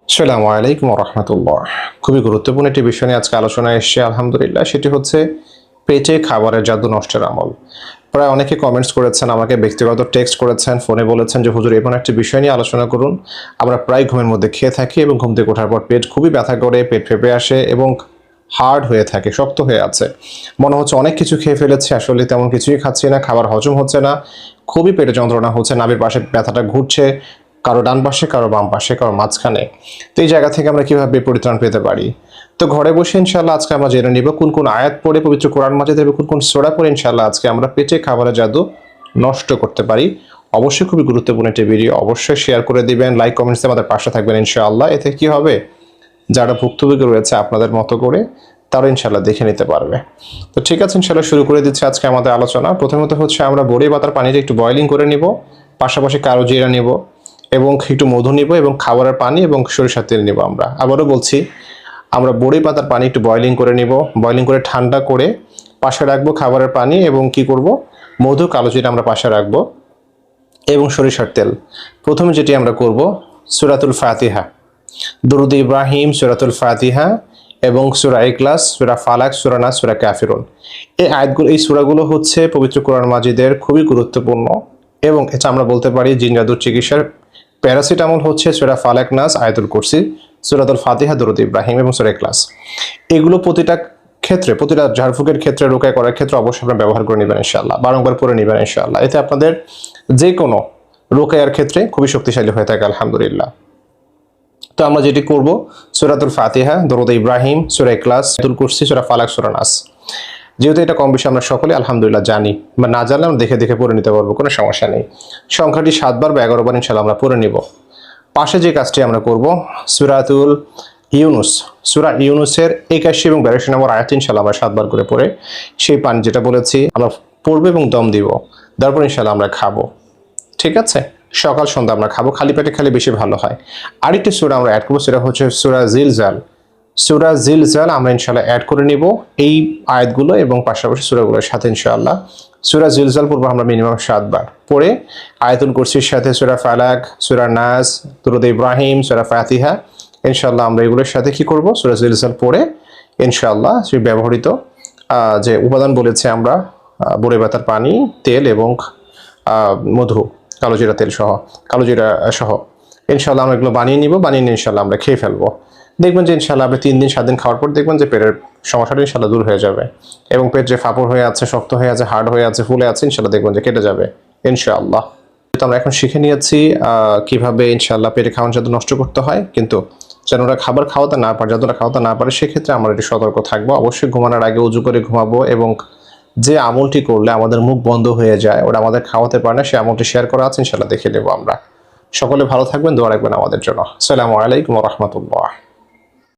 আসসালামু আলাইকুম ওয়া রাহমাতুল্লাহ। খুবই গুরুত্বপূর্ণ একটি বিষয় নিয়ে আজকে আলোচনায় এসেছি আলহামদুলিল্লাহ। সেটি হচ্ছে পেটে খাবারের জাদু নষ্টের আমল। প্রায় অনেকে কমেন্টস করেছেন, আমাকে ব্যক্তিগত টেক্সট করেছেন, ফোনে বলেছেন যে হুজুর এমন একটি বিষয় নিয়ে আলোচনা করুন। আমরা প্রায় ঘুমের মধ্যে খেয়ে থাকি এবং ঘুম থেকে ওঠার পর পেট খুবই ব্যথা করে, পেট ফেঁপে আসে এবং হার্ড হয়ে থাকে, শক্ত হয়ে আছে। মনে হচ্ছে অনেক কিছু খেয়ে ফেলেছি, আসলে তেমন কিছুই খাচ্ছি না, খাবার হজম হচ্ছে না, খুবই পেটে যন্ত্রণা হচ্ছে, নাভির পাশে ব্যথাটা ঘুরছে, কারো ডান পাশে, কারো বাম পাশে, কারো মাঝখানে। তো এই জায়গা থেকে আমরা কিভাবে পরিত্রাণ পেতে পারি? তো ঘরে বসে ইনশাআল্লাহ আজকে আমরা জেনে নিব কোন কোন আয়াত পড়ে পবিত্র কোরআন মাজিদ এবং কোন কোন সূরা পড়ে ইনশাআল্লাহ আজকে আমরা পেটে খাবারের জাদু নষ্ট করতে পারি। অবশ্যই খুবই গুরুত্বপূর্ণ একটি ভিডিও, অবশ্যই শেয়ার করে দিবেন, লাইক কমেন্টসে আমাদের পাশে থাকবেন ইনশাআল্লাহ। এতে কি হবে, যারা ভুক্তভোগী রয়েছে আপনাদের মতো করে তারা ইনশাআল্লাহ দেখে নিতে পারবে। তো ঠিক আছে, ইনশাআল্লাহ শুরু করে দিচ্ছি আজকে আমাদের আলোচনা। প্রথমত হচ্ছে আমরা বড়ি পাতার পানিটা একটু বয়লিং করে নিব, পাশাপাশি কালো জিরা নিব এবং একটু মধু নিব এবং খাবারের পানি এবং সরিষার তেল নিব। আমরা আবারও বলছি, আমরা বড়ি পাতার পানি একটু বয়লিং করে নিব, বয়লিং করে ঠান্ডা করে পাশে রাখবো খাবারের পানি এবং কি করব, মধু কালো জিরা আমরা পাশে রাখবো এবং সরিষার তেল। প্রথমে যেটি আমরা করব, সূরাতুল ফাতিহা, দুরুদ ইব্রাহিম, সূরাতুল ফাতিহা এবং সূরা ইখলাস, সূরা ফালাক, সূরা নাস, সূরা কাফিরুন। এই আয়াতগুলো, এই সূরাগুলো হচ্ছে পবিত্র কোরআন মাজিদের খুবই গুরুত্বপূর্ণ এবং এটা আমরা বলতে পারি জিন জাদুর চিকিৎসার প্যারাসিটামল হচ্ছে সূরা ফালাক, নাস, আয়াতুল কুরসি, সূরাতুল ফাতিহা, দুরুদ ইব্রাহিম এবং সূরা ইখলাস। এগুলো প্রতিটা ক্ষেত্রে, প্রতিটা ঝাড়ফুঁকের ক্ষেত্রে, রোকায় করার ক্ষেত্রে অবশ্যই আপনারা ব্যবহার করে নেবেন ইনশাআল্লাহ, বারংবার পড়ে নেবেন ইনশাআল্লাহ। এতে আপনাদের যে কোনো রোকায়ার ক্ষেত্রে খুবই শক্তিশালী হয়ে থাকে আলহামদুলিল্লাহ। তো আমরা যেটি করব, সূরাতুল ফাতিহা, দুরূদ ইব্রাহিম, সূরা ইখলাস, আয়াতুল কুরসি, সূরা ফালাক, সূরা নাস। যেহেতু এটা কম বেশি আমরা সকলে আলহামদুলিল্লাহ জানি বা না জানলে আমরা দেখে দেখে পড়ে নিতে পারবো, কোনো সমস্যা নেই। সংখ্যাটি 7 বার বা 11 বার ইনশাআল্লাহ আমরা পড়ে নিব। পাশে যে কাজটি আমরা করব, সূরাতুল ইউনুস, সূরা ইউনুসের 81 এবং 82 নম্বর আয়াত ইনশাআল্লাহ আমরা 7 বার করে পড়ে সেই পানি যেটা বলেছি আমরা পড়বো এবং দম দিব, তারপর ইনশাআল্লাহ আমরা খাবো। ঠিক আছে, সকাল সন্ধ্যা আমরা খাবো, খালি পেটে খেলে বেশি ভালো হয়। আরেকটি সূরা আমরা অ্যাড করবো, সেটা হচ্ছে সূরা জিলজাল। সূরা জিলজাল আমরা ইনশাআল্লাহ অ্যাড করে নিব এই আয়াতগুলো এবং পাশাপাশি সূরাগুলোর সাথে ইনশাআল্লাহ। সূরা জিলজাল পড়বো আমরা মিনিমাম 7 বার, পরে আয়াতুল কুরসির সাথে সূরা ফালাক, সূরা নাস, দুরূদ ইব্রাহিম, সূরা ফাতিহা ইনশাআল্লাহ আমরা এগুলোর সাথে কি করব, সূরা জিলজাল পড়ে ইনশাআল্লাহ সেই ব্যবহৃত যে উপাদান বলেছে আমরা, বড়ি পাতার পানি, তেল এবং মধু, কালো জিরা তেল সহ, কালো জিরা সহ ইনশাআল্লাহ আমরা এগুলো বানিয়ে নিব, বানিয়ে নিয়ে ইনশাআল্লাহ আমরা খেয়ে ফেলবো। দেখবেন যে ইনশাআল্লাহ আপনি 3 দিন 7 দিন খাওয়ার পর দেখবেন যে পেটের সমস্যাটা ইনশাআল্লাহ দূর হয়ে যাবে এবং পেট যে ফাঁপড় হয়ে আছে, শক্ত হয়ে আছে, হার্ড হয়ে আছে, ফুলে আছে, ইনশাআল্লাহ দেখবেন যে কেটে যাবে ইনশাআল্লাহ। তো আমরা এখন শিখে নিয়েছি কিভাবে ইনশাআল্লাহ পেটে খাওয়ার জাদু নষ্ট করতে হয়, কিন্তু যেন ওরা খাবার খাওয়াতে না পারে, জাদুটা খাওয়াতে না পারে, সেক্ষেত্রে আমরা একটু সতর্ক থাকবো। অবশ্যই ঘুমানোর আগে উজু করে ঘুমাবো এবং যে আমলটি করলে আমাদের মুখ বন্ধ হয়ে যায়, ওটা আমাদের খাওয়াতে পারে না, সেই আমলটি শেয়ার করা আছে ইনশাআল্লাহ দেখে নেবো আমরা। সকলে ভালো থাকবেন, দোয়া রাখবেন আমাদের জন্য। আসসালামু আলাইকুম ওয়া রাহমাতুল্লাহ।